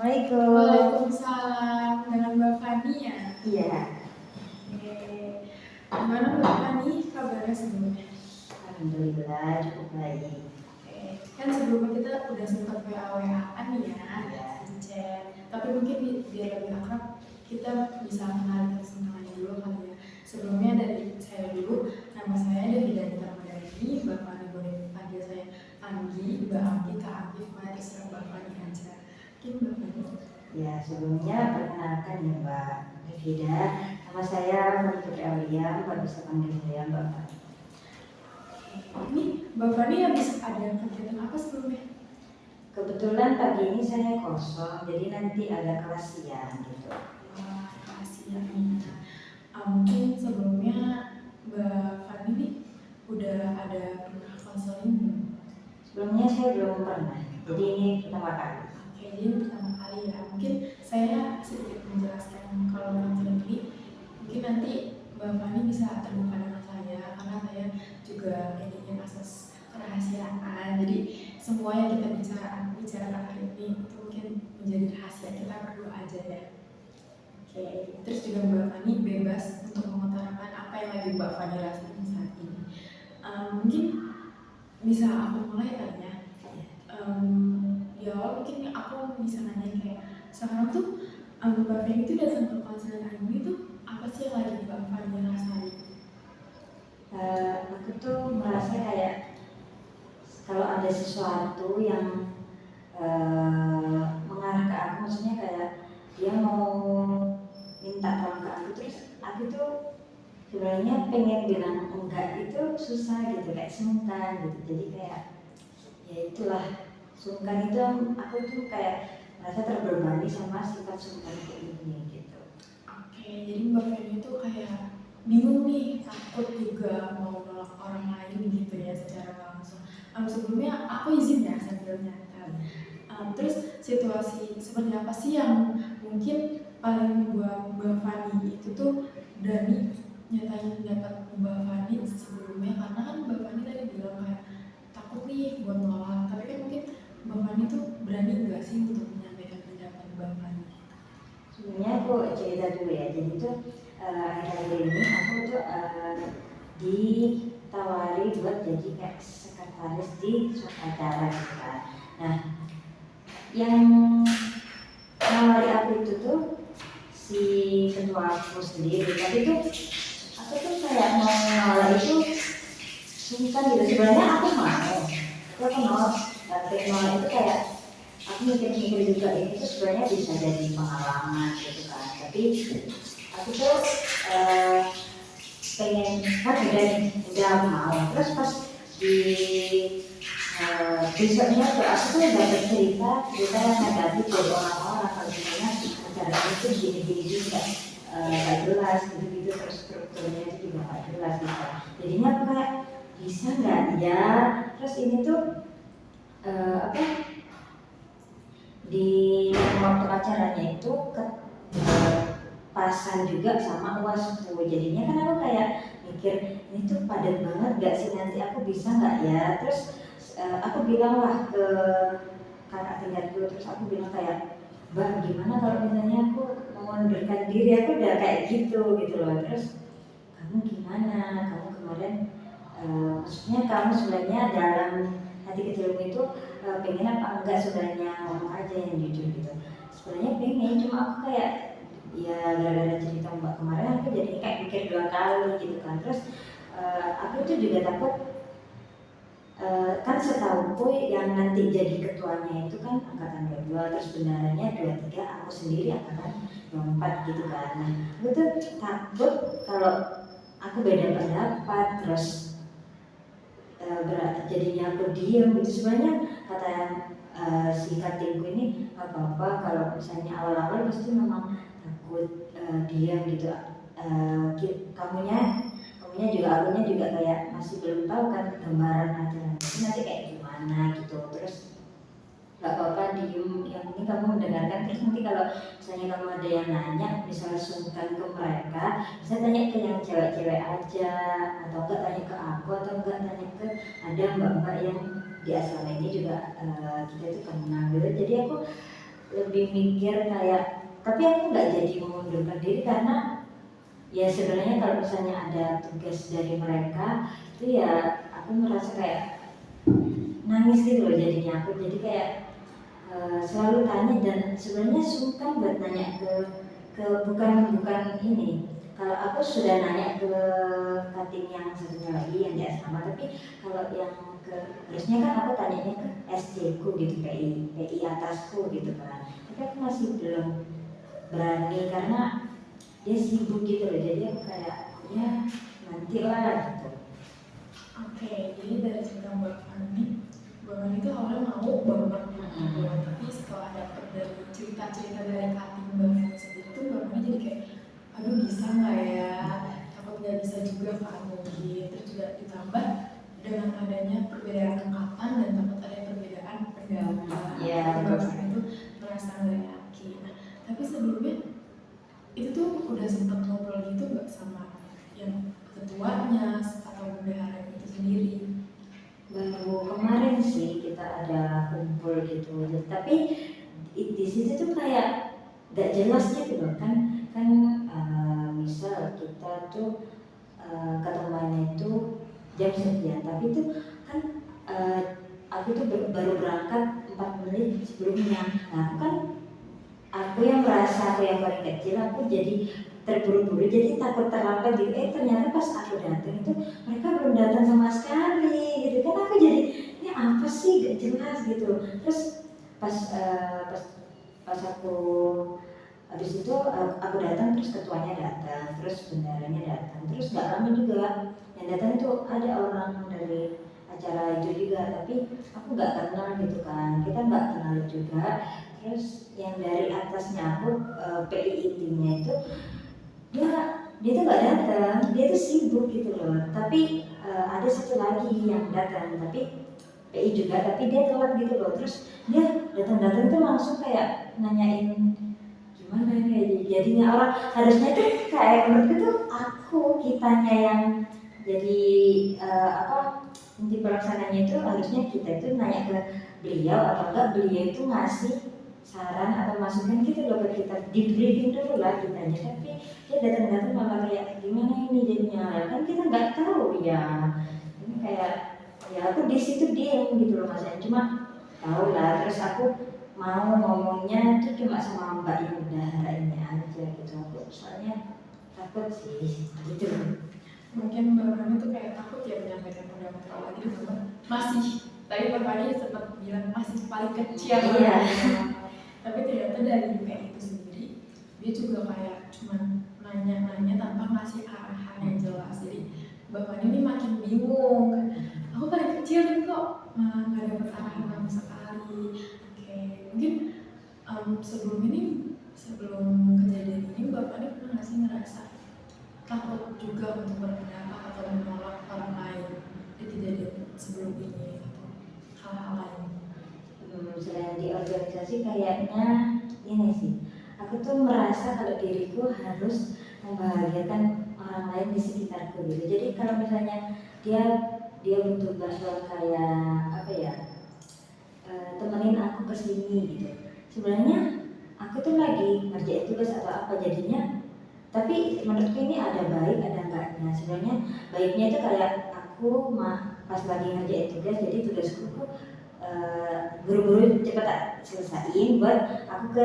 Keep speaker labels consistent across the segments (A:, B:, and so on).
A: Assalamualaikum.
B: Waalaikumsalam, dengan Mbak Fani ya?
A: Iya.
B: Oke. Gimana Mbak Fani kabarnya sebelumnya?
A: Alhamdulillah cukup baik.
B: Oke. Kan sebelumnya kita udah sempat WA-WA-an nih ya,
A: Iya.
B: di chat. Tapi mungkin biar lebih akrab, kita bisa kenalin kesenangannya dulu kali ya. Sebelumnya dari saya dulu, nama saya Devida Ramadhani, Mbak Fani boleh panggil saya Anggi, Mbak Anggi, Kak Anggi, mari terserah Mbak Fani aja. Oke Mbak Fani.
A: Ya, sebelumnya perkenalkan ya Mbak Devida, nama saya Putri Aulia, Mbak bisa panggil saya Mbak Fani.
B: Ini Mbak Fani habis ada kegiatan apa sebelumnya?
A: Kebetulan pagi ini saya kosong, jadi nanti ada kelas siang gitu.
B: Wah, kelas siang. Mungkin sebelumnya Mbak Fani nih udah ada pernah konseling belum?
A: Sebelumnya saya belum pernah, jadi ini pertama kali.
B: Oke, jadi pertama kali ya. Mungkin saya sedikit menjelaskan kalau konseling ini, mungkin nanti Mbak Fani bisa terbuka dengan saya, karena saya juga ingin asas kerahasiaan. Jadi semua yang kita bicarakan hari ini itu mungkin menjadi rahasia kita berdua aja ya. Oke, terus juga Mbak Fani bebas untuk mengutarakan apa yang lagi Mbak Fani rasain saat ini. Mungkin bisa aku mulai kali ya. Ya mungkin aku bisa nanya kayak sekarang tuh Mbak Fani itu datang ke konseling ini tuh apa sih yang lagi Mbak Fani rasain?
A: Aku tuh merasa kayak kalau ada sesuatu yang mengarah ke aku, maksudnya kayak dia mau minta tolong ke aku, terus aku tuh sebenarnya pengen bilang enggak itu susah gitu, kayak sungkan gitu. Jadi kayak ya itulah, sungkan itu aku tuh kayak merasa terbebani sama sifat sungkan ini gitu.
B: Oke, jadi Mbak Fani itu kayak bingung nih, takut juga mau nolak orang lain gitu ya secara langsung. Sebelumnya aku izin ya sambil nyatet. Terus situasi seperti apa sih yang mungkin paling membuat Mbak Fani itu tuh berani nyatain pendapat Mbak Fani sebelumnya, karena kan Mbak Fani tadi bilang kayak takut nih buat nolak, tapi kan mungkin Mbak Fani tuh berani nggak sih untuk menyampaikan pendapat Mbak Fani?
A: Sebenarnya aku cerita dulu ya, jadi tuh akhir-akhir ini aku tuh ditawari buat jadi kayak sekretaris di suatu acara gitu kan. Nah, yang nawari aku itu tuh si ketua aku sendiri, tapi tuh aku tuh kayak mau nolak itu sungkan gitu. Sebenarnya aku mau nolak itu kayak aku mikir-mikir juga, ini tuh sebenarnya bisa jadi pengalaman gitu kan. Tapi aku tuh pengen kan udah mau, terus pas di besoknya tuh aku tuh dapat cerita yang negatif dari orang-orang kalau misalnya acara itu gini-gini juga nggak jelas gitu-gitu, terus strukturnya itu juga nggak jelas gitu. Jadinya aku kayak bisa nggak ya, terus ini tuh di waktu acaranya itu pasan juga sama UASku. Jadinya kan aku kayak mikir ini tuh padat banget gak sih, nanti aku bisa nggak ya. Terus aku bilang lah ke kakak tingkatku, terus aku bilang kayak, Mbak gimana kalau misalnya aku mengundurkan diri, aku udah kayak gitu loh. Terus kamu gimana, kamu kemarin maksudnya kamu sebenarnya dalam hati kecilmu itu pengen apa enggak, sebenarnya ngomong aja yang jujur gitu. Sebenarnya pengen, cuma aku kayak ya gara-gara cerita Mbak kemarin aku jadi kayak mikir 2 kali gitu kan. Terus aku tuh juga takut kan setahuku yang nanti jadi ketuanya itu kan angkatan 22, terus benarnya 23, aku sendiri angkatan 24 gitu kan. Nah aku tuh takut kalau aku beda pendapat, terus jadinya aku diem gitu. Sebenarnya kata yang si katingku ini gak apa-apa kalau misalnya awal-awal pasti memang takut diam gitu. Kamunya juga, akunya juga kayak masih belum tahu kan gambaran acaranya itu nanti kayak gimana gitu. Terus gak apa-apa diem, yang penting kamu mendengarkan. Terus nanti kalau misalnya kamu ada yang nanya, misalnya sungkan ke mereka, bisa tanya ke yang cewek-cewek aja, atau enggak tanya ke aku, atau enggak tanya ke ada mbak-mbak yang di asrama ini juga kita itu kenal gitu. Jadi aku lebih mikir kayak, tapi aku nggak jadi mengundurkan diri karena ya sebenarnya kalau misalnya ada tugas dari mereka itu ya aku merasa kayak nangis gitu loh jadinya. Aku jadi kayak selalu tanya dan sebenarnya sungkan buat nanya ke bukan ini. Kalau aku sudah nanya ke cutting yang satunya lagi yang di asrama, tapi kalau yang ke harusnya kan aku tanyanya ke SC ku gitu, PI atasku gitu kan. Tapi aku masih belum berani karena dia sibuk gitu loh. Jadi aku kayak ya nanti lah gitu.
B: Oke, jadi dari cerita Mbak Fani itu awalnya mau banget tapi setelah dapat dari cerita-cerita dari cutting Mbak Fani sendiri itu Mbak Fani jadi kayak aduh bisa nggak ya, takut nggak bisa juga kan mungkin, terus juga ditambah dengan adanya perbedaan angkatan dan takut ada perbedaan pendapat, Mbak Fani itu merasa nggak yakin. Nah, tapi sebelumnya itu tuh udah sempat ngobrol gitu nggak sama yang ketuanya atau bendaharanya itu sendiri?
A: Baru kemarin sih kita ada kumpul gitu, tapi di situ tuh kayak gak jelas gitu loh kan misal kita tuh ketemuannya itu jam sekian, tapi itu kan aku tuh baru berangkat 4 menit sebelumnya. Nah aku yang merasa aku yang paling kecil, aku jadi terburu-buru, jadi takut terlambat gitu. Ternyata pas aku datang itu mereka belum datang sama sekali gitu kan. Aku jadi ini apa sih gak jelas gitu. Terus pas aku habis itu aku datang, terus ketuanya datang, terus bendaranya datang, terus gak lama juga yang datang itu ada orang dari acara itu juga, tapi aku gak kenal gitu kan, kita gak kenal juga. Terus yang dari atasnya aku PI intinya itu dia tuh gak datang, dia tuh sibuk gitu loh. Tapi ada satu lagi yang datang, tapi PI juga, tapi dia telat gitu loh. Terus dia datang tuh langsung kayak nanyain gimana ini, jadinya orang harusnya tuh kayak menurutku tuh kitanya yang jadi inti pelaksananya itu harusnya kita itu nanya ke beliau, atau enggak beliau itu ngasih saran atau masukan gitu loh ke kita, di briefing dulu lah kitanya. Tapi dia datang malah kayak gimana ini jadinya, kan kita nggak tahu ya. Ini kayak ya aku di situ diem gitu loh masanya, cuma tahu lah. Terus aku mau ngomongnya tuh cuma sama mbak yang bendahara ini aja gitu, aku soalnya takut sih gitu.
B: Mungkin Mbak Fani tuh kayak takut ya menyampaikan pendapat lagi teman masih, tadi Mbak Fani sempat bilang masih paling kecil.
A: Iya.
B: Tapi ternyata dari kayak itu sendiri dia juga kayak cuman nanya-nanya tanpa ngasih arahan yang jelas. Jadi Mbak Fani ini makin bingung kan, aku paling kecil tapi kok nggak dapet arahan sama sekali. Oke, mungkin sebelum kejadian ini Mbak Fani pernah nggak sih ngerasa takut juga untuk berpendapat atau menolak orang lain di kejadian sebelum ini atau hal-hal lain?
A: Selain di organisasi kayaknya ini sih, aku tuh merasa kalau diriku harus membahagiakan orang lain di sekitarku gitu. Jadi kalau misalnya dia butuh bantuan kayak apa ya, temenin aku kesini gitu, sebenarnya aku tuh lagi ngerjain tugas atau apa jadinya. Tapi menurutku ini ada baik ada enggaknya. Sebenarnya baiknya itu kayak aku pas lagi ngerjain tugas, jadi tugasku tuh buru-buru cepat selesaiin buat aku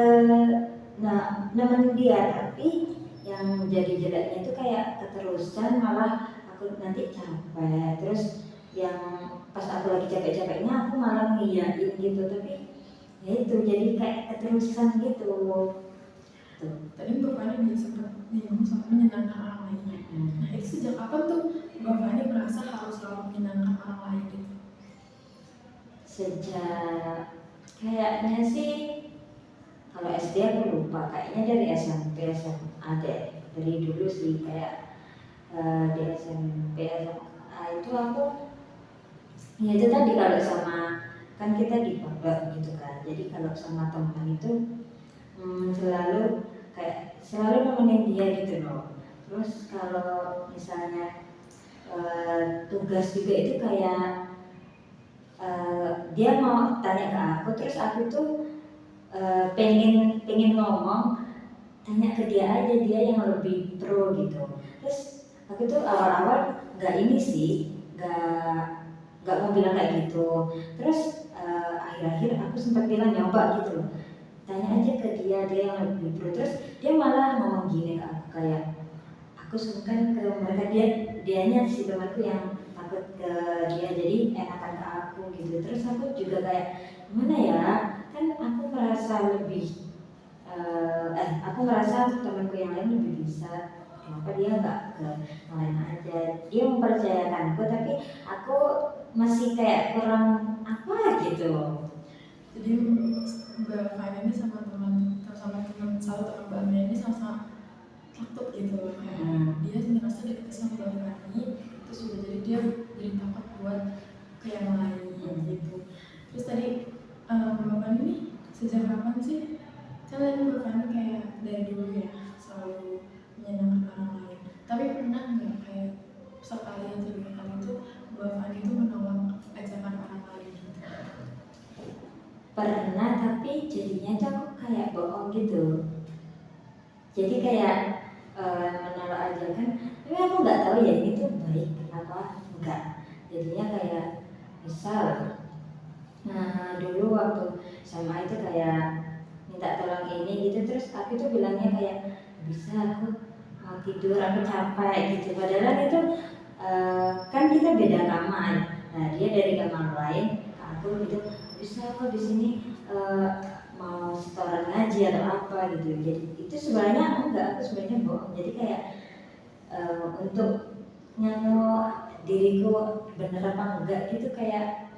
A: nemenin dia. Tapi yang jadi jeleknya itu kayak keterusan, malah aku nanti capek. Terus yang pas aku lagi capek-capeknya aku malah ngiyain gitu, tapi ya itu jadi kayak keterusan gitu.
B: Tadi Mbak Fani sempat bingung soal menyenangkan orang lainnya. Nah itu sejak kapan tuh Mbak Fani merasa harus selalu menyenangkan orang lain gitu?
A: Sejak kayaknya sih, kalau SD aku lupa, kayaknya dari SMP SMA deh, dari dulu sih kayak di SMP SMA itu aku ya itu tadi kalau sama, kan kita di pondok gitu kan, jadi kalau sama teman itu selalu nemenin dia gitu loh. Terus kalau misalnya tugas juga itu kayak dia mau tanya ke aku, terus aku tuh pengen ngomong, tanya ke dia aja, dia yang lebih pro gitu. Terus aku tuh awal-awal nggak ini sih, nggak mau bilang kayak gitu. Terus akhir-akhir aku sempat bilang nyoba gitu loh, tanya aja ke dia yang lebih pro. Terus dia malah ngomong gini ke aku kayak, aku sungkan ke mereka, dianya si temanku yang takut ke dia, jadi enakan ke aku gitu. Terus aku juga kayak gimana ya, kan aku merasa lebih aku merasa temanku yang lain lebih bisa, kenapa dia nggak ke yang lain aja. Dia mempercayakanku tapi aku masih kayak kurang apa gitu.
B: Jadi Mbak Fani ini sama teman satu teman Mbak Fani ini sama-sama takut gitu loh, kayak dia ngerasa deket sama Mbak Fani, terus juga jadi takut buat ke yang lain gitu. Terus tadi Mbak Fani ini sejak kapan sih? Kan tadi Mbak Fani kayak dari dulu ya selalu menyenangkan orang lain. Tapi pernah nggak kayak sekali atau dua kali itu Mbak Fani itu menolak ajakan orang lain gitu?
A: Pernah, tapi jadinya tuh aku kayak bohong gitu. Jadi kayak menolak ajakan, tapi aku nggak tahu ya ini tuh baik apa enggak. Jadinya kayak misal, nah dulu waktu SMA itu kayak minta tolong ini gitu, terus aku tuh bilangnya kayak bisa, aku mau tidur, aku capek gitu. Padahal itu kan kita beda kamar. Nah dia dari kamar lain ke aku gitu, bisa kok di sini mau setoran ngaji atau apa gitu. Jadi itu sebenarnya enggak, aku sebenarnya bohong. Jadi kayak untuk nyamuk diriku bener apa enggak gitu, kayak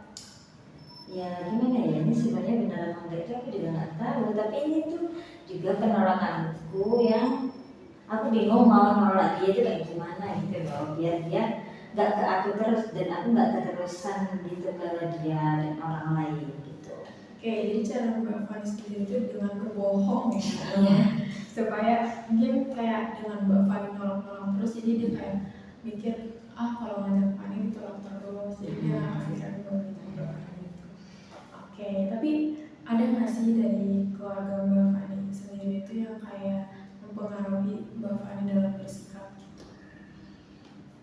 A: ya gimana ya, ini sebenarnya benar apa enggak itu aku juga nggak tahu. Tapi ini tuh juga penolakanku yang aku bingung mau nolak dia itu kayak gimana gitu loh, biar dia nggak ke aku terus dan aku nggak keterusan gitu ke dia dan orang lain gitu.
B: Oke, jadi cara Mbak Fani sendiri itu dengan berbohong ya,
A: Iya.
B: supaya mungkin kayak dengan Mbak Fani nolong-nolong terus, jadi dia kayak mikir kalau ngajak Fani ditolak terus, jadi dia akan bisa ngomongin Mbak Fani. Oke, tapi ada nggak sih dari keluarga Mbak Fani sendiri itu yang kayak mempengaruhi Mbak Fani dalam bersikap gitu?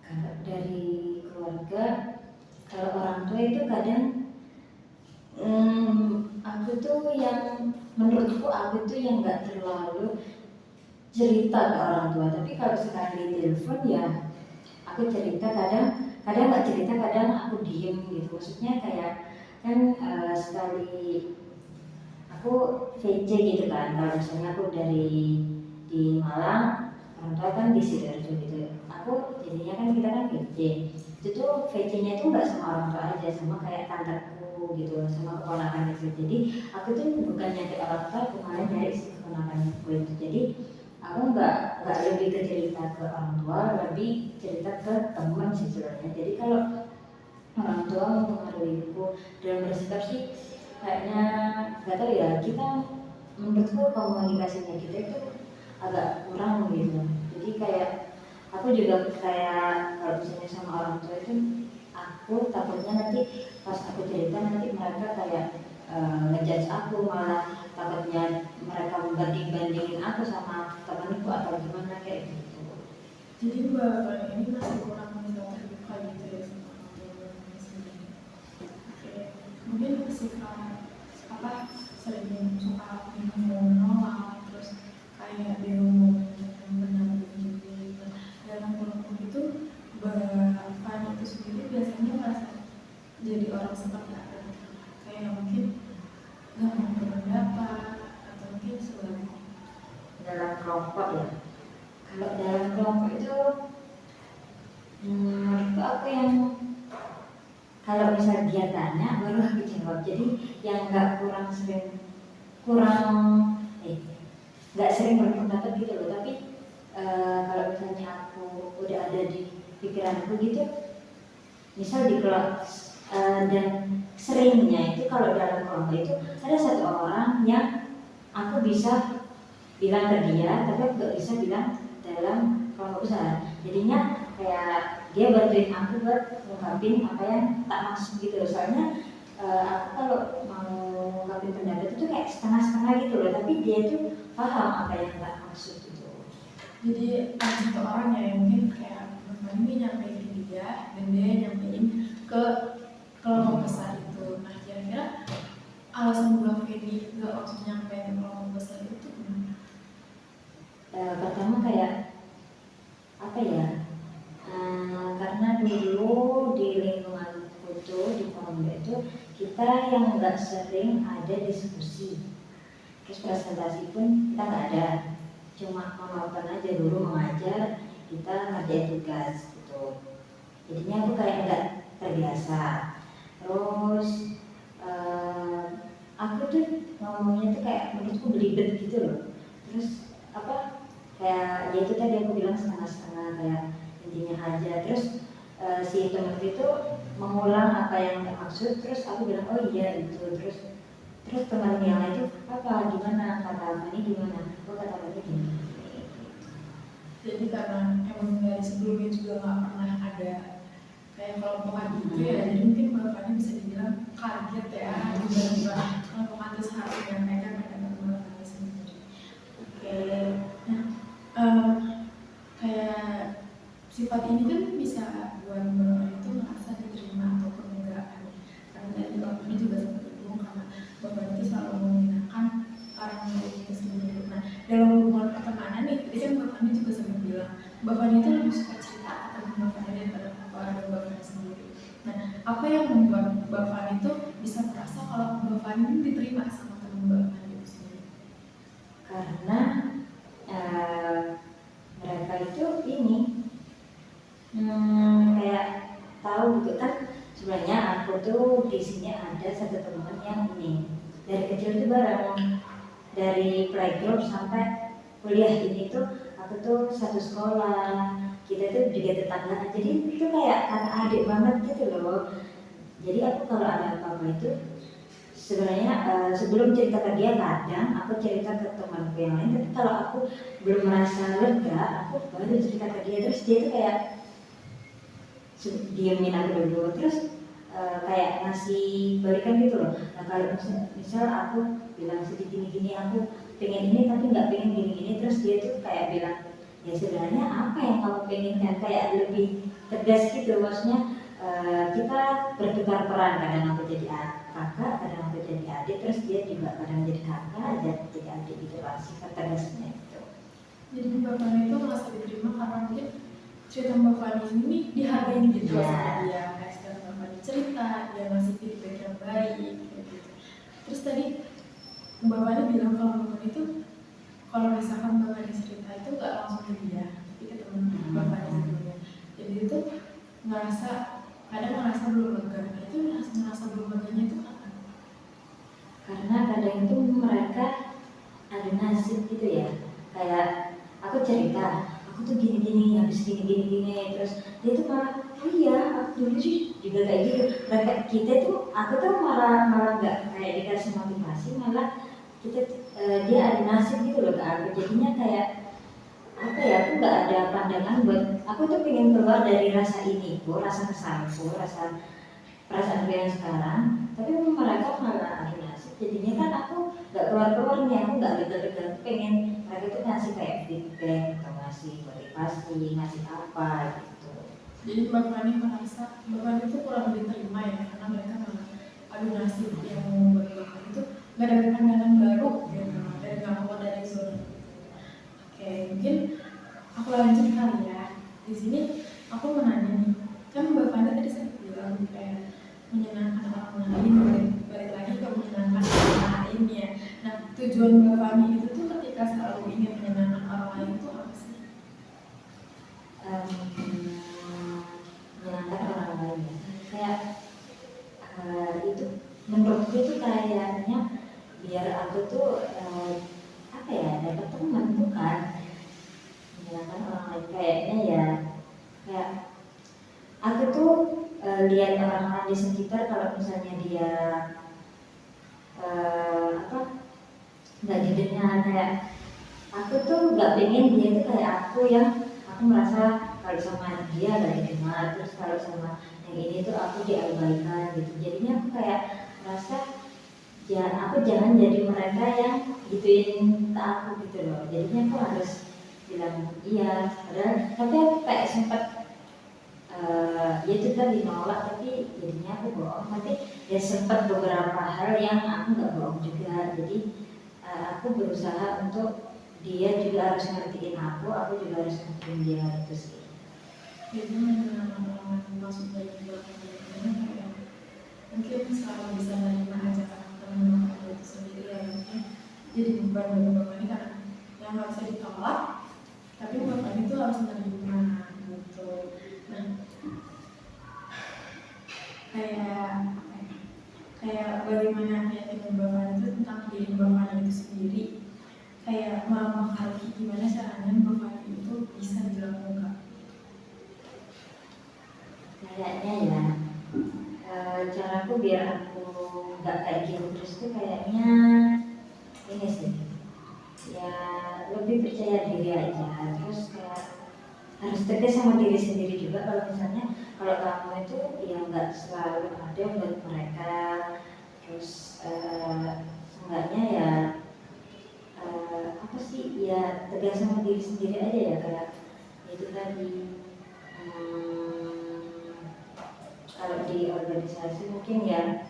A: Kalau dari keluarga, kalau orang tua itu kadang aku tuh yang menurutku aku tuh yang nggak terlalu cerita ke orang tua. Tapi kalau sekali telepon ya aku cerita, kadang nggak cerita, kadang aku diem gitu. Maksudnya kayak kan sekali aku VC gitu kan, kalau misalnya aku dari di Malang, orang tua kan di Sidoarjo gitu, aku jadinya kan kita kan VC itu tuh, VC-nya itu nggak sama orang tua aja, sama kayak tanteku gitu, sama keponakan itu. Jadi aku tuh bukan nyari orang tua, kemarin dari si keponakanku itu. Jadi aku nggak lebih ke cerita ke orang tua, lebih cerita ke teman sih sebenarnya. Jadi kalau orang tua mempengaruhiku dalam bersikap sih kayaknya nggak tahu ya, kita menurutku komunikasinya kita itu agak kurang gitu. Jadi kayak aku juga kayak kalau misalnya sama orang tua itu, aku takutnya nanti pas aku cerita nanti mereka kayak ngejudge aku, malah takutnya mereka membanding-bandingin aku sama temanku atau gimana kayak gitu.
B: Jadi Mbak Fani ini masih kurang bisa terbuka gitu ya sama orang tua Mbak Fani sendiri. Oke, mungkin sifat sering suka menolak, terus kayak bingung yang benar gitu. Dalam kelompok itu Mbak Fani itu sendiri biasanya merasa jadi orang seperti apa? Kayak mungkin nggak mau berpendapat atau mungkin sebaliknya.
A: Dalam kelompok ya, kalau dalam kelompok itu menurutku aku yang kalau misal dia tanya baru aku jawab. Jadi yang nggak nggak sering berpendapat gitu loh. Tapi kalau misalnya aku udah ada di pikiranku gitu, misal di kelas dan seringnya itu kalau dalam kelompok itu ada satu orang yang aku bisa bilang ke dia, tapi aku nggak bisa bilang dalam kelompok besar. Jadinya kayak dia bantuin aku buat ngungkapin apa yang tak maksud gitu. Soalnya aku kalau mau ngungkapin pendapat itu kayak setengah-setengah gitu dia itu paham apa yang nggak maksud itu.
B: Jadi ada satu orang ya yang mungkin kayak Mbak ini nyampein ke dia dan dia nyampein ke kelompok besar itu. Nah kira-kira alasan Mbak Feni nggak langsung nyampein ke kelompok besar itu gimana?
A: Pertama kayak apa ya? Karena dulu di lingkunganku tuh di pondok itu kita yang nggak sering ada diskusi, terus presentasi pun kita nggak ada, cuma monoton aja dulu mengajar, kita ngerjain tugas gitu. Jadinya aku kayak nggak terbiasa. Terus aku tuh ngomongnya tuh kayak menurutku belibet gitu loh. Terus apa kayak ya itu tadi aku bilang setengah-setengah, kayak intinya aja. Terus si temanku itu mengulang apa yang tak maksud, terus aku bilang oh iya itu. Terus teman yang lain itu apa gimana, kata ini gimana, aku kata lagi gini.
B: Jadi karena emang dari sebelumnya juga nggak pernah ada kayak kelompokan gitu ya, jadi mungkin Mbak Fani bisa dibilang kaget ya tiba-tiba kelompokan terus harus menyampaikan pendapat Mbak Fani sendiri. Oke, nah kayak sifat ini kan bisa buat Mbak Fani itu merasa diterima ataupun enggak kan? Karena tadi Mbak Fani juga sempat bingung karena Mbak Fani itu selalu menggunakan orang lainnya sendiri. Nah dalam hubungan pertemanan nih, tadi kan Mbak Fani juga sempat bilang Mbak Fani itu lebih suka cerita atau Mbak Fani daripada keluarga Mbak Fani sendiri. Nah apa yang membuat Mbak Fani itu bisa merasa kalau Mbak Fani itu diterima sama teman Mbak Fani itu sendiri?
A: Karena mereka itu ini kayak tahu gitu kan, sebenarnya aku tuh di sini ada satu teman yang ini dari kecil tuh bareng, dari playgroup sampai kuliah ini tuh aku tuh satu sekolah, kita tuh juga tetangga, jadi itu kayak kakak adik banget gitu loh. Jadi aku kalau ada apa-apa itu sebenarnya sebelum cerita ke dia kadang aku cerita ke temanku yang lain, tapi kalau aku belum merasa lega aku baru cerita ke dia. Terus dia tuh kayak diemin aku dulu, terus kayak ngasih balikan gitu loh. Nah kalau misal aku bilang sedikit gini-gini, aku pengen ini tapi nggak pengen gini-gini, terus dia tuh kayak bilang ya sebenarnya apa yang kamu pengen kan, kayak lebih tegas gitu. Maksudnya kita bertukar peran, kadang aku jadi kakak, kadang aku jadi adik, terus dia juga kadang jadi kakak, jadi adik gitu lah, sifat tegasnya gitu.
B: Jadi Mbak Fani itu merasa diterima karena mungkin cerita Mbak Fani ini dihargai gitu sama dia, kayak sekarang Mbak Fani cerita, dia ngasih feedback yang baik gitu. Terus tadi Mbak Fani bilang kalau Mbak Fani itu kalau misalkan Mbak Fani cerita itu nggak langsung ke dia, tapi ke teman Mbak Fani sebelumnya. Jadi itu kadang ngerasa belum lega. Nah itu merasa belum leganya itu kapan?
A: Karena kadang itu mereka ada nasib gitu ya, kayak aku cerita aku tuh gini-gini, habis gini, terus dia tuh malah oh iya aku dulu sih juga kayak gitu. Mereka kita tuh aku tuh malah nggak kayak dikasih motivasi, malah kita dia ada nasib gitu loh ke aku. Jadinya kayak apa ya, aku nggak ada pandangan buat aku tuh pengen keluar dari rasa ini, rasa kesalku, rasa perasaan gue yang sekarang, tapi mereka malah ada nasib. Jadinya kan aku nggak keluar nih, aku nggak lega-lega. Aku pengen mereka tuh ngasih kayak feedback atau ngasih motivasi, ngasih apa gitu.
B: Jadi Mbak Fani merasa Mbak Fani itu kurang diterima ya, karena mereka malah adu nasib yang membuat Mbak Fani itu nggak ada pandangan baru gitu, dan nggak keluar dari zona. Oke, mungkin aku lanjut kali ya. Di sini aku mau nanya nih, kan Mbak Fani tadi sempat bilang kayak menyenangkan orang lain, balik lagi ke menyenangkan orang lain ya. Nah, tujuan Mbak Fani itu tuh ketika selalu ingin menyenangkan orang lain itu apa sih?
A: Menyenangkan orang lain ya. Kayak itu menurutku itu kayaknya biar aku tuh apa ya, dapat teman tuh kan. Menyenangkan orang lain kayaknya ya, kayak aku tuh lihat orang-orang di sekitar, kalau misalnya dia nggak didengar, kayak aku tuh nggak pengen dia tuh kayak aku, yang aku merasa kalau sama dia nggak didengar, terus kalau sama yang ini tuh aku diabaikan gitu. Jadinya aku kayak merasa ya aku jangan jadi mereka yang gituin ke aku gitu loh, jadinya aku harus bilang iya padahal tapi aku kayak sempat ya itu tadi nolak tapi jadinya aku bohong, tapi ya sempat beberapa hal yang aku nggak bohong juga, jadi aku berusaha untuk dia juga harus ngertiin aku juga harus ngertiin dia itu sih.
B: Jadi dengan pengalaman masuk dari belakang kayak mungkin selalu bisa menerima ajakan teman-teman itu sendiri ya, mungkin jadi beban bagi Bapak ini karena yang harusnya ditolak tapi Bapak itu harus menerima gitu. Nah kayak bagaimana keyakinan Bapak itu tentang diri Bapak itu sendiri, kayak memahami gimana caranya Bapak itu bisa dilakukan.
A: Kayaknya ya caraku biar aku nggak kayak gitu terus tuh kayaknya ini sih ya lebih percaya diri aja, terus kayak harus tegas sama diri sendiri juga kalau misalnya kalau kamu itu ya nggak selalu ada buat mereka, terus seenggaknya ya apa sih ya tegas sama diri sendiri aja ya kayak itu tadi. Kalau di organisasi mungkin ya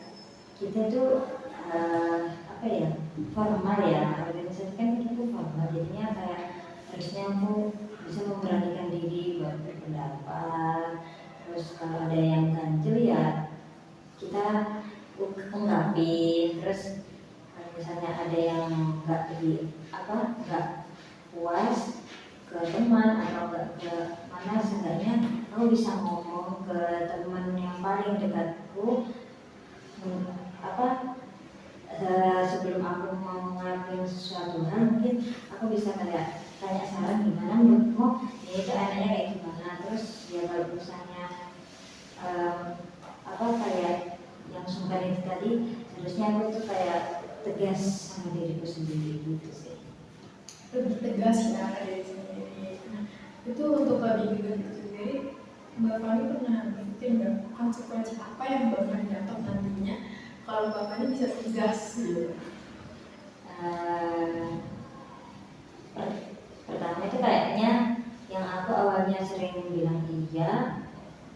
A: kita tuh apa ya formal ya, organisasi kan kita tuh formal jadinya kayak harusnya aku bisa memberanikan diri buat berpendapat, terus kalau ada yang ganjil ya kita ungkapin, terus kalau misalnya ada yang nggak puas ke teman atau nggak ke mana, seenggaknya aku bisa ngomong ke teman yang paling dekatku sebelum aku mau ngelakuin sesuatu hal, mungkin aku bisa kayak tanya saran gimana menurutmu ini tuh enaknya kayak gimana, terus ya kalau misalnya kayak yang sungkan itu tadi harusnya aku tuh kayak tegas sama diriku sendiri gitu sih.
B: Lebih tegas ya dari sendiri. Nah, itu untuk diri itu sendiri, Mbak Fani pernah berpikir nggak konsekuensi apa yang Mbak Fani dapat nantinya kalau Mbak Fani bisa tegas gitu?
A: Pertama itu kayaknya yang aku awalnya sering bilang iya,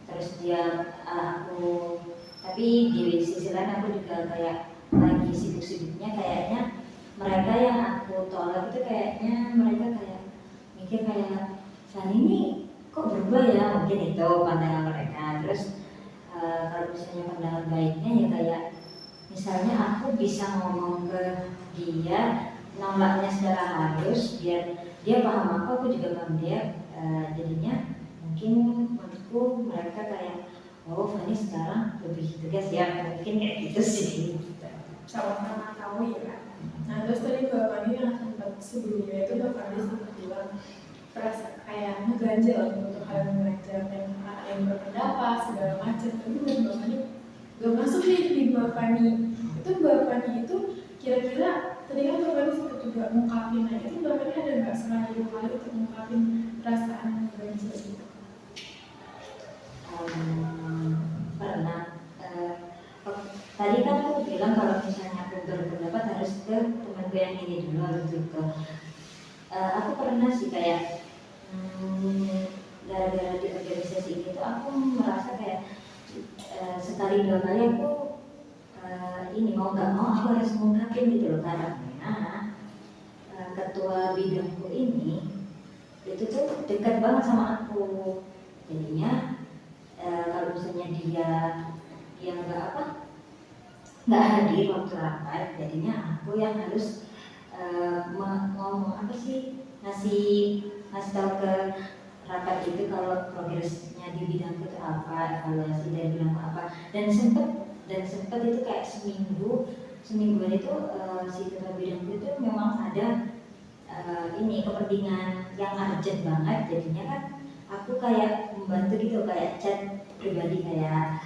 A: terus dia aku, tapi di sisi lain aku juga kayak lagi sibuk-sibuknya, kayaknya mereka yang aku tolak itu kayaknya mereka kayak mikir kayak Fani ini kok berubah ya, mungkin itu pandangan mereka. Terus kalau misalnya pandangan baiknya ya kayak misalnya aku bisa ngomong ke dia nolaknya secara halus biar dia paham aku juga paham dia, jadinya mungkin menurutku mereka kayak oh Fani sekarang lebih tegas ya, mungkin kayak gitu sih.
B: Sama-sama tahu ya. Nah terus tadi Mbak Fani yang sempat sebelumnya itu Mbak Fani sempat bilang perasaan kayak ngeganjel untuk hal yang mengganjal yang berpendapat segala macam, tapi Mbak Fani gak masuk di Mbak Fani. Itu Mbak Fani itu kira-kira tadi kan Mbak Fani sempat juga ngungkapin, nah itu Mbak Fani ada nggak sengaja kali untuk ngungkapin perasaan ngeganjel itu?
A: Pernah. Tadi kan aku bilang kalau misalnya aku berpendapat harus ke temanku yang ini dulu, harus ke aku pernah sih kayak gara-gara di organisasi ini tuh aku merasa kayak sekali dua kali aku ini mau nggak mau aku harus mengungkapin gitu loh, karena ketua bidangku ini itu tuh dekat banget sama aku, jadinya kalau misalnya dia nggak hadir waktu rapat, jadinya aku yang harus ngomong ngasih tahu ke rapat itu kalau progresnya di bidangku itu apa, evaluasi dari bidangku apa, dan sempet itu kayak semingguan itu si ketua bidangku itu memang ada ini kepentingan yang urgent banget, jadinya kan aku kayak membantu gitu, kayak chat pribadi kayak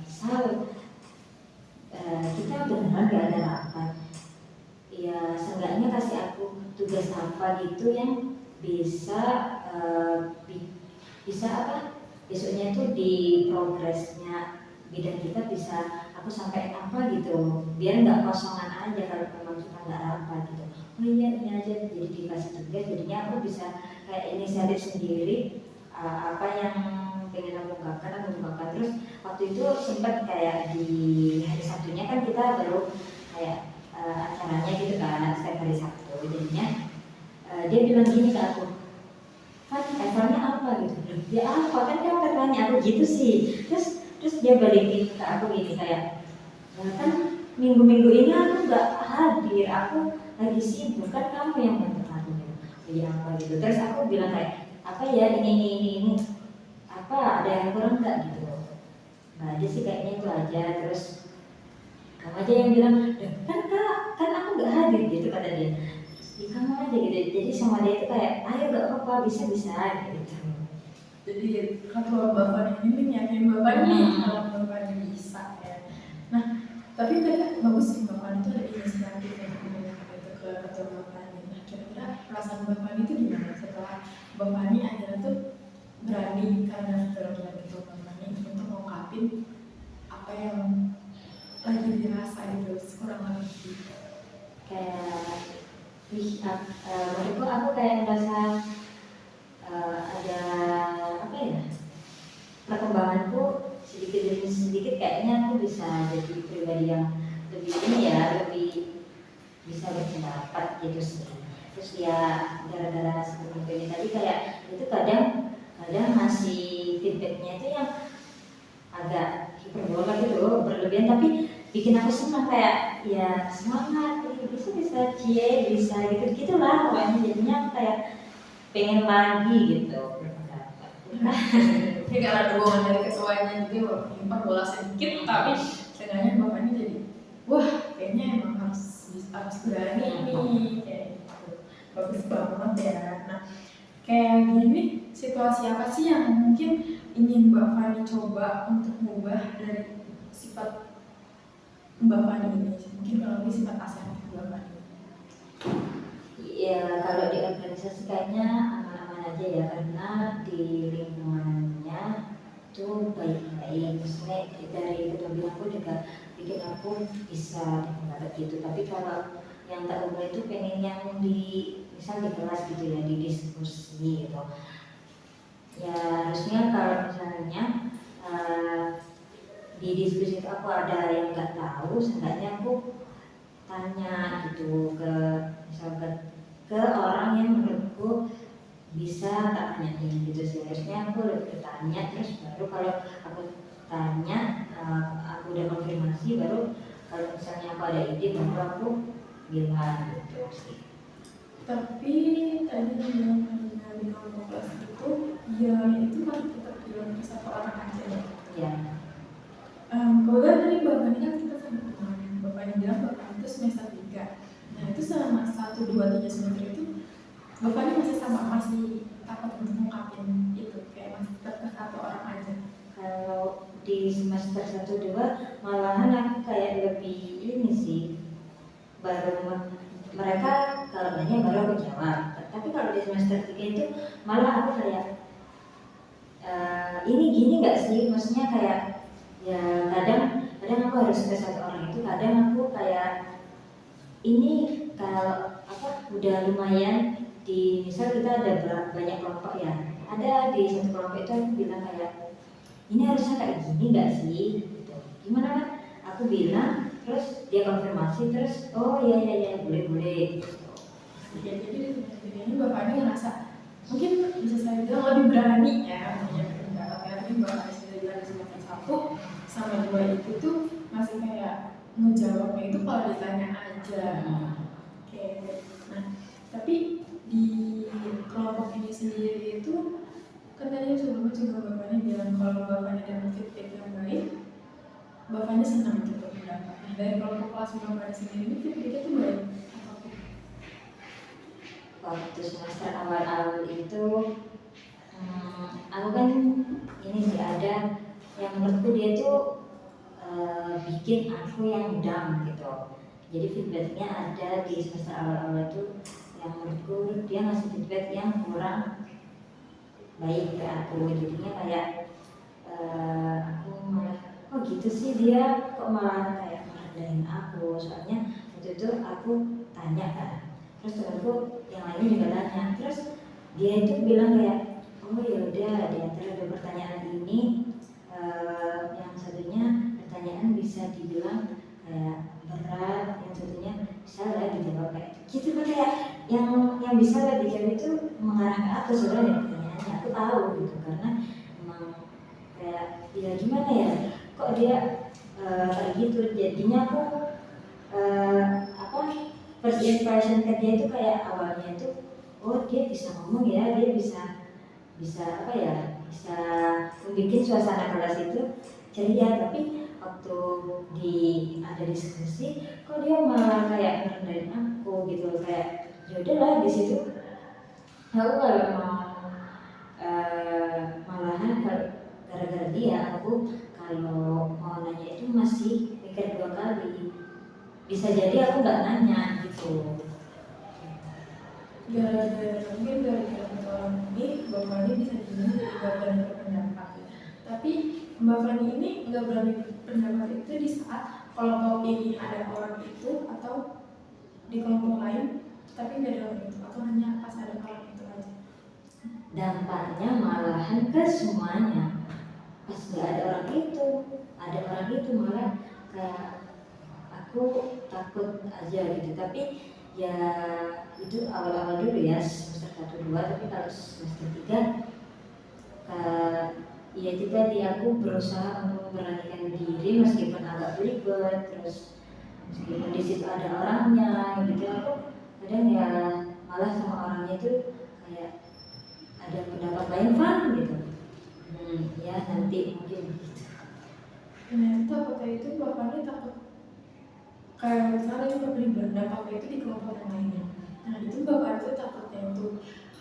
A: Sal, kita beneran gak ada rapat ya, seenggaknya kasih aku tugas apa gitu yang bisa besoknya itu di progresnya bidang kita bisa aku aku sampai apa gitu, biar nggak kosongan aja kalau memang kita nggak apa gitu. Oh iya ini aja, jadi dikasih tugas, jadinya aku bisa kayak inisiatif sendiri, apa yang pengen aku ungkapkan. Terus waktu itu sempat kayak di hari Sabtunya kan kita baru kayak acaranya gitu kan setiap hari Sabtu, jadinya dia bilang gini ke aku, kan Evannya apa gitu, ya apa kan kamu katanya aku gitu sih. Terus dia balikin ke aku gini kayak, ya kan minggu-minggu ini aku nggak hadir, aku lagi sibuk, kan kamu yang bantu aku gitu. Jadi apa gitu. Terus aku bilang kayak apa ya, ini apa ada yang kurang nggak gitu. Nah dia sih kayaknya itu aja. Terus kamu aja yang bilang, kan kak, kan aku nggak hadir gitu kata dia. Di kamu aja gitu. Jadi sama dia itu kayak, ayo nggak apa-apa, bisa gitu.
B: Jadi kalau bapak ini nyatain bapak nih kalau bapak bisa ya. Nah tapi mereka bagus sih, bapak itu ada inisiatif untuk menyampaikan itu ke ketua bapak ini. Nah kira-kira perasaan bapak itu gimana setelah bapak ini akhirnya tuh berani karena dalam ketua bapak ini untuk mengungkapin apa yang lagi dirasa gitu kurang lebih
A: Kayak menurutku aku kayak merasa ada apa ya, perkembanganku sedikit demi sedikit, kayaknya aku bisa jadi pribadi yang lebih ini ya, lebih bisa berpendapat gitu sih. Terus ya gara-gara seperti ini tadi kayak itu kadang ngasih feedbacknya itu yang agak hiperbola gitu, berlebihan, tapi bikin aku senang kayak ya semangat, bisa cie bisa gitu gitulah pokoknya, jadinya aku kayak pengen lagi gitu berpendapat.
B: ini karena dukungan dari ketuanya gitu nyimpan bola sedikit tapi seenggaknya bapaknya jadi wah kayaknya emang harus berani nih kayak gitu. Bagus banget ya. Nah kayak gini situasi apa sih yang mungkin ingin Mbak Fani coba untuk mengubah dari sifat Mbak Fani ini, mungkin kalau lebih sifat asertif Mbak Fani?
A: Ya kalau di organisasi kayaknya aman-aman aja ya, karena di lingkungannya tuh baik-baik. Maksudnya dari ketua bidangku juga bikin aku bisa berpendapat gitu. Tapi kalau yang tak ubah itu pengen yang di misal di kelas gitu ya, di diskusi gitu. Ya harusnya kalau misalnya di diskusi itu aku ada yang nggak tahu, seenggaknya aku tanya gitu ke misalkan ke orang yang menurutku bisa tak tanyain gitu sih. Harusnya aku lebih bertanya, terus baru kalau aku tanya aku udah konfirmasi, baru kalau misalnya aku ada ide baru aku bilang gitu sih.
B: Tapi tadi yang di kelompok kelas itu ya itu kan tetap bilang ke satu orang aja ya. Kemudian tadi Bapak ini kan kita sama kemarin, Bapak ini bilang Bapak itu semester 3. Nah itu selama 1, 2, 3 semester itu Bapak ini masih sama, masih takut untuk mengungkapin itu, kayak masih tetap ke satu orang aja.
A: Kalau di semester 1, 2 malahan aku kayak lebih ini sih, baru mereka kalau nanya baru aku jawab. Tapi kalau di semester 3 itu malah aku kayak ini gini nggak sih, maksudnya kayak ya kadang aku harus ke satu orang itu, kadang aku kayak ini kalau apa udah lumayan di misal kita ada banyak kelompok ya, ada di satu kelompok itu aku bilang kayak ini harusnya kayak gini nggak sih gitu. Gimana kan aku bilang, terus dia konfirmasi, terus oh iya boleh gitu.
B: Jadi ini Bapak ini ngerasa mungkin bisa saya bilang lebih berani ya punya pendapat ya, tapi Bapak sudah bilang di semester 1 sama 2 itu tuh masih kayak ngejawabnya itu kalau ditanya aja. Oke. Nah tapi di kelompok ini sendiri itu kan tadi sebelumnya juga Bapaknya bilang kalau Bapaknya dapat feedback yang baik, Bapaknya senang untuk berpendapat. Nah dari kelompok kelas Bapaknya sendiri ini feedbacknya tuh baik.
A: Waktu semester awal-awal itu aku kan ini sih ada yang menurutku dia tuh bikin aku yang down gitu. Jadi feedbacknya ada di semester awal-awal itu yang menurutku dia ngasih feedback yang kurang baik ke aku, jadinya kayak aku malah oh gitu sih dia kok malah kayak merendahin aku. Soalnya waktu itu aku tanya kan, terus temanku yang lain juga tanya, terus dia itu bilang kayak, oh ya udah di antara dua pertanyaan ini yang satunya pertanyaan bisa dibilang kayak berat, yang satunya bisa lah dijawab kayak gitu kan, kayak yang bisa lah dijawab itu mengarah ke aku sebenarnya pertanyaannya. Aku tahu gitu karena emang kayak ya gimana ya, kok dia kayak gitu. Jadinya aku apa, first impression ke dia itu kayak awalnya itu, oh dia bisa ngomong ya, dia bisa bisa apa ya, bisa membuat suasana kelas itu ceria. Tapi waktu di ada diskusi kok dia malah kayak ngerendahin aku gitu, kayak ya udahlah di situ aku kalau mau malahan kalau gara-gara dia aku kalau mau nanya itu masih mikir dua kali, bisa jadi aku nggak nanya gitu.
B: Gara-gara mungkin gara-gara kata orang ini Mbak Fani bisa dibilang jadi nggak berani berpendapat ya. Tapi Mbak Fani ini nggak berani berpendapat itu di saat kelompok ini ada orang itu atau di kelompok lain tapi nggak ada orang itu, atau hanya pas ada orang itu aja.
A: Dampaknya malahan ke semuanya. Pas nggak ada orang itu, ada orang itu malah kayak aku takut aja gitu. Tapi ya itu awal-awal dulu ya, semester 1-2. Tapi kalau semester 3 ya itu tadi aku berusaha untuk memberanikan diri meskipun agak ribet, terus meskipun di situ ada orangnya gitu. Aku kadang ya malah sama orangnya itu kayak ada pendapat lain kan gitu. Ya nanti mungkin gitu.
B: Ternyata kata itu Mbak Fani takut kayak misalnya yang beri berdampak itu di kelompok yang lainnya. Nah itu Mbak Fani itu takutnya itu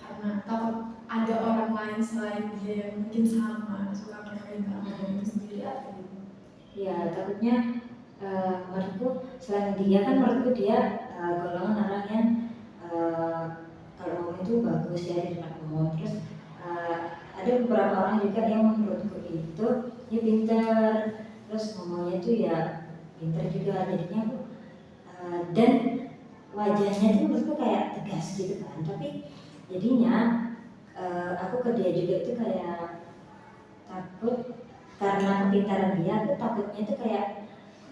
B: karena takut ada orang lain selain dia yang mungkin sama suka ngelakuin hal itu sendiri atau gitu.
A: Ya takutnya menurutku selain dia kan, menurutku dia golongan orang yang kalau ngomong itu bagus ya di depan umum. Terus ada beberapa orang juga yang menurutku itu dia pintar, terus ngomongnya itu ya pintar juga. Jadinya aku dan wajahnya itu menurutku kayak tegas gitu kan. Tapi jadinya aku ke dia juga itu kayak takut karena kepintaran dia. Aku takutnya itu kayak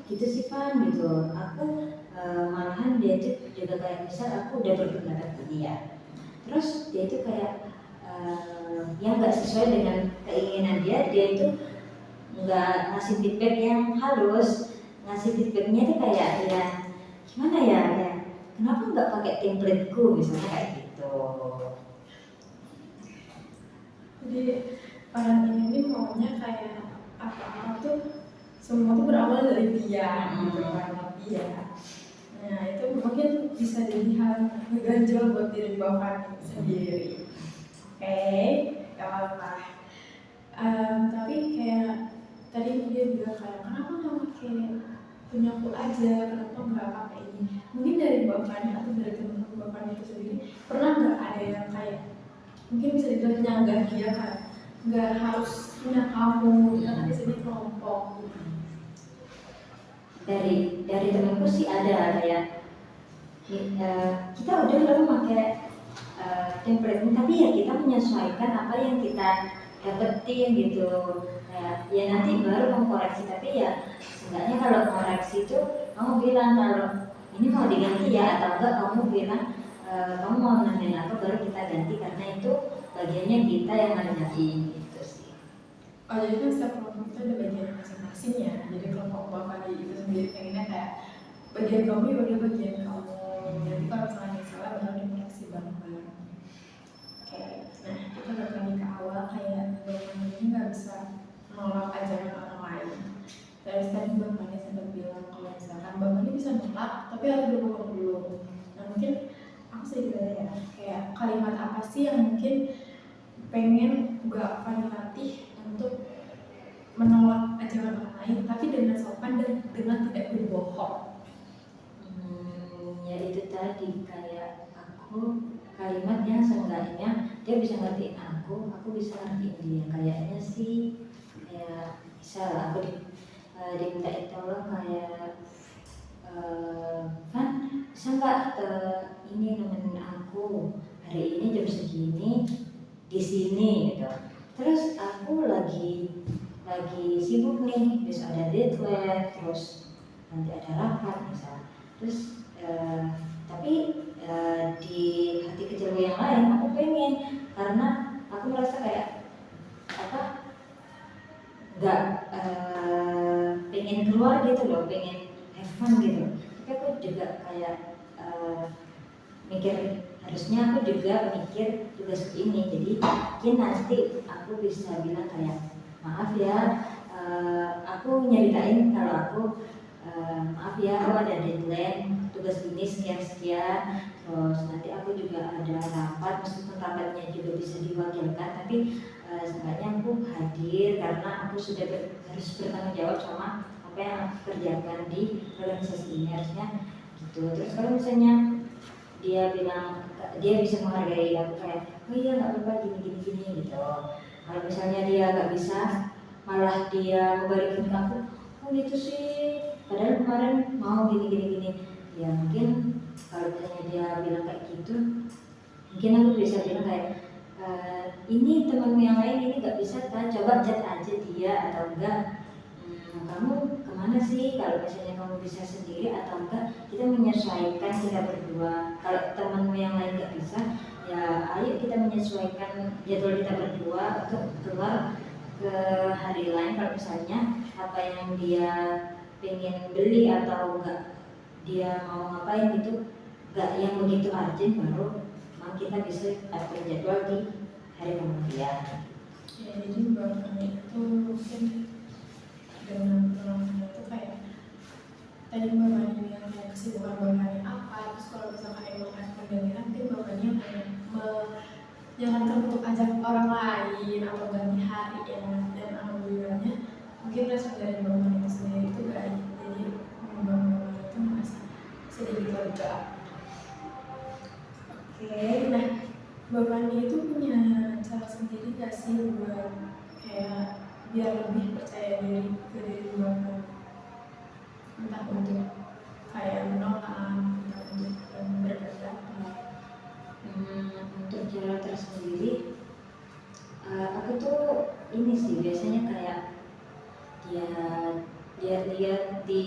A: gitu sih Pan gitu. Aku malahan dia itu juga kayak misal aku udah berpendapat ke dia, terus dia itu kayak yang nggak sesuai dengan keinginan dia itu nggak ngasih feedback yang halus. Ngasih feedbacknya itu kayak ya gimana ya, kayak kenapa nggak pakai templateku misalnya kayak gitu.
B: Jadi orang ini maunya kayak apa tuh semua tuh berawal dari dia gitu kan dia. Nah itu mungkin bisa jadi hal ngeganjel buat diri Mbak Fani sendiri. Oke, gak apa-apa. Tapi kayak tadi dia bilang kayak kenapa nggak pakai punya aku aja, kenapa nggak pakai ini? Mungkin dari Mbak Fani atau dari teman-teman Mbak Fani itu sendiri pernah nggak ada yang kayak mungkin bisa dibilang nyanggah dia kan? Nggak harus punya kamu, kita kan di sini kelompok.
A: Dari temanku sih ada kayak kita udah lalu pakai template, tapi ya kita menyesuaikan apa yang kita dapetin gitu. Ya nanti baru kamu koreksi, tapi ya seenggaknya kalau koreksi itu kamu bilang kalau ini mau diganti ya, atau enggak kamu bilang kamu mau nanyain apa baru kita ganti, karena itu bagiannya kita yang ngerjain gitu sih.
B: Oh jadi kan setiap kelompok itu ada bagian masing-masing ya. Jadi kelompok Mbak Fani itu sendiri pengennya kayak bagian kamu ya udah bagian kamu. Jadi kalau misalnya salah baru dikoreksi bareng-bareng. Oke, nah kita balik ke awal kayak Mbak Fani ini nggak bisa nolak ajaran orang lain. Dari tadi Mbak Fani sempat bilang kalau misalkan Mbak Fani bisa nolak tapi harus berbohong dulu. Nah mungkin aku sedikit ya kayak kalimat apa sih yang mungkin pengen Mbak Fani latih untuk menolak ajaran orang lain tapi dengan sopan dan dengan tidak berbohong.
A: Ya itu tadi kayak aku kalimat yang seenggaknya dia bisa ngertiin aku bisa ngertiin dia. Kayaknya sih kayak bisa lah aku dimintain tolong kayak kan bisa nggak ini nemenin aku hari ini jam segini di sini gitu. Terus aku lagi sibuk nih, besok ada deadline, terus nanti ada rapat misal. Terus tapi di hati kecilku yang lain aku pengen, karena aku merasa kayak apa nggak pengen keluar gitu loh, pengen have fun gitu. Tapi aku juga kayak mikir harusnya aku juga mikir tugas ini, jadi mungkin nanti aku bisa bilang kayak maaf ya, aku nyeritain kalau aku maaf ya aku ada deadline tugas ini sekian, terus nanti aku juga ada rapat, meskipun rapatnya juga bisa diwakilkan, tapi seenggaknya aku hadir karena aku sudah harus bertanggung jawab sama apa yang aku kerjakan di organisasi ini, harusnya gitu. Terus kalau misalnya dia bilang dia bisa menghargai aku kayak oh iya nggak apa-apa gini gitu. Kalau misalnya dia nggak bisa, malah dia ngebalikin ke aku, oh gitu sih padahal kemarin mau gini, ya mungkin kalau misalnya dia bilang kayak gitu, mungkin aku bisa bilang kayak ini temanmu yang lain ini nggak bisa kan, coba chat aja dia, atau enggak kamu kemana sih, kalau misalnya kamu bisa sendiri atau enggak kita menyesuaikan kita berdua. Kalau temanmu yang lain nggak bisa, ya ayo kita menyesuaikan jadwal kita berdua untuk keluar ke hari lain. Kalau misalnya apa yang dia pengen beli atau enggak dia mau ngapain gitu enggak yang begitu urgent, baru kita bisa atur jadwal di hari kemudian.
B: Ya, jadi Mbak itu mungkin dengan penolongnya itu kayak tadi Mbak Fani bilang kayak kesibukan Mbak Fani apa, terus kalau misalkan emang ada penggantian nanti Mbak Fani kayak menyarankan untuk ajak orang lain atau ganti hari ya, dan alhamdulillahnya mungkin respon dari Mbak Fani itu sendiri itu baik, jadi Mbak Fani itu merasa sedikit lega. Oke, nah Mbak Fani itu punya cara sendiri gak sih buat kayak biar lebih percaya diri ke diri Mbak Fani, entah untuk kayak menolak, entah untuk berpendapat.
A: Untuk cara tersendiri aku tuh ini sih biasanya kayak lihat di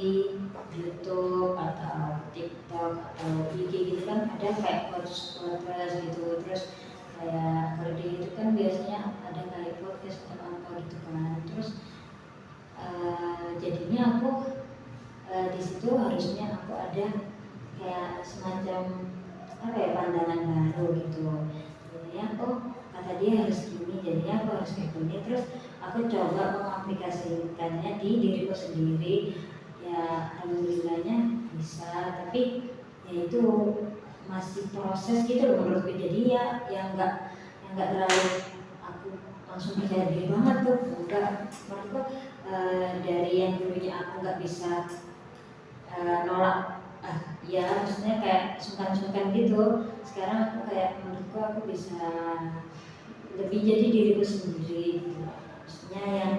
A: YouTube atau TikTok atau IG gitu kan, ada kayak quotes gitu. Terus kayak kalau di YouTube kan biasanya ada kayak podcast atau apa gitu kan. Terus jadinya aku di situ harusnya aku ada kayak semacam apa ya, pandangan baru gitu. Jadinya oh kata dia harus gini, jadinya aku harus kayak gini. Terus aku coba mengaplikasikannya di diriku sendiri, ya alhamdulillahnya bisa. Tapi ya itu masih proses gitu loh menurutku. Jadi ya yang nggak terlalu aku langsung percaya diri banget tuh, enggak. Menurutku dari yang dulunya aku nggak bisa nolak ya maksudnya kayak sungkan gitu, sekarang aku kayak menurutku aku bisa lebih jadi diriku sendiri gitu, maksudnya yang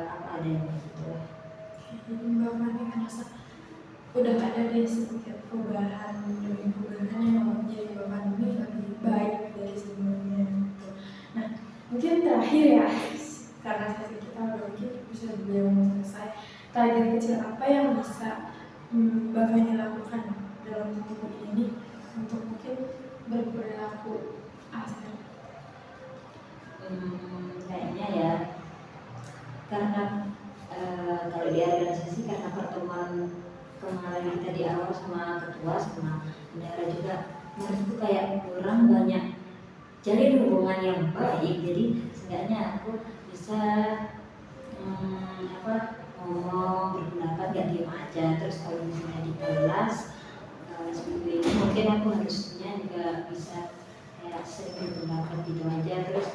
A: apa adanya gitu.
B: Jadi Mbak Fani ngerasa udah ada deh sedikit perubahan demi perubahan yang mau menjadi Mbak Fani ini lebih baik dari sebelumnya gitu. Nah mungkin terakhir ya, karena sesi kita udah mungkin bisa belum selesai, target kecil apa yang bisa Mbak Fani lakukan dalam minggu ini untuk mungkin berperilaku asal?
A: Kayaknya ya karena kalau di organisasi karena pertemuan kemarin kita di awal sama ketua sama bendahara juga, menurutku kayak kurang banyak jalin hubungan yang baik. Jadi seenggaknya aku bisa ngomong berpendapat, gak diem aja. Terus kalau misalnya di kelas seminggu ini mungkin aku harusnya juga bisa kayak sering berpendapat gitu aja. Terus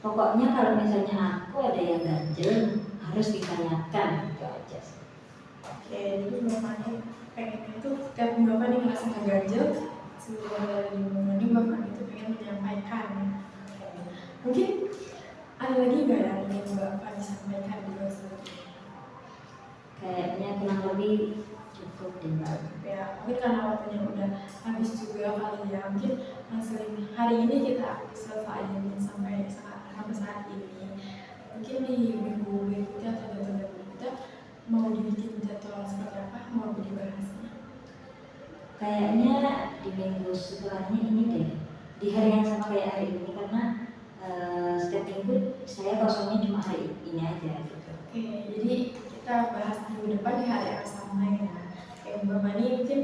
A: pokoknya kalau misalnya aku ada yang ganjel harus ditanyakan gitu aja sih.
B: Oke, jadi Mbak Fani pengen itu setiap Mbak Fani ngerasa ganjel sebelum dari Mbak Fani itu pengen menyampaikan. Mungkin ada lagi nggak yang ingin Mbak Fani sampaikan juga sebelumnya?
A: kayaknya kurang lebih cukup deh Mbak.
B: Ya mungkin karena waktunya udah habis juga kali ya, mungkin hasil hari ini kita selesaiin sampai saat ini. Mungkin di minggu berikutnya atau jadwal berikutnya mau dibikin jadwal seperti apa, mau dibahasnya.
A: Kayaknya di minggu setelahnya ini deh, di hari yang sama kayak hari ini, karena setiap minggu saya kosongnya cuma hari ini aja gitu.
B: Oke, jadi kita bahas minggu depan di hari yang sama ya. Mbak Fani, mungkin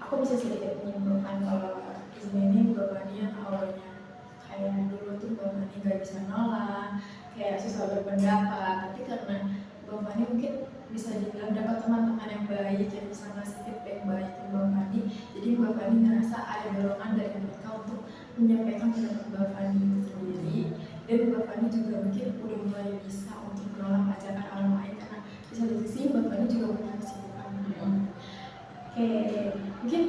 B: aku bisa sedikit menyimpulkan kalau di sini ini Mbak Fani yang awalnya kayak dulu tuh Mbak Fani gak bisa nolak, kayak susah berpendapat, tapi karena Mbak Fani mungkin bisa dibilang dapat teman-teman yang baik yang bisa ngasih feedback baik ke Mbak Fani, jadi Mbak Fani ngerasa ada dorongan dari mereka untuk menyampaikan pendapat Mbak Fani itu sendiri, dan Mbak Fani juga mungkin udah mulai bisa untuk menolak ajakan orang lain karena di satu sisi Mbak Fani juga punya kesibukan lain. Oke, mungkin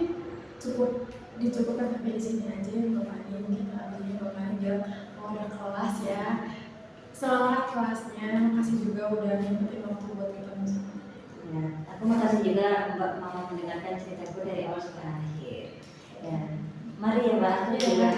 B: dicukupkan sampai di sini aja Mbak Fani. Mungkin tadi Mbak Fani bilang mau ada kelas ya. Semangat kelasnya, makasih juga udah nyempetin waktu buat ketemu sama kita.
A: Ya, aku makasih juga Mbak mau mendengarkan ceritaku dari awal sampai akhir. Ya, mari ya Mbak, aku juga